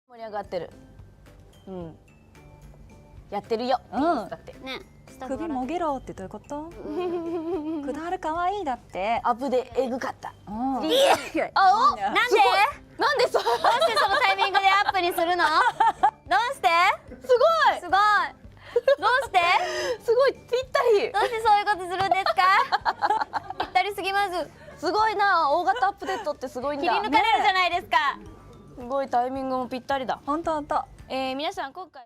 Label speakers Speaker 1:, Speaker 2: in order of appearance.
Speaker 1: 盛り上がってる。うん。やってるよ。だって。
Speaker 2: ね。
Speaker 3: 首もげろってどういうこと？くだるかわいいだって。
Speaker 1: アップでエグかった。
Speaker 3: うん。
Speaker 1: あ、お。
Speaker 2: なんで？
Speaker 1: なんでそ
Speaker 2: どうしてそのタイミングでアップにするの？どうして？
Speaker 1: すごい。
Speaker 2: すごい。どうして？
Speaker 1: すごいぴったり。
Speaker 2: どうしてそういうことするんですか？ぴったりすぎます。
Speaker 1: すごいな。大型アップデートってすごいんだ。
Speaker 2: 切り抜かれるじゃないですか。
Speaker 1: すごいタイミングもぴったりだ。
Speaker 3: ほんとほんと。
Speaker 1: 皆さん今回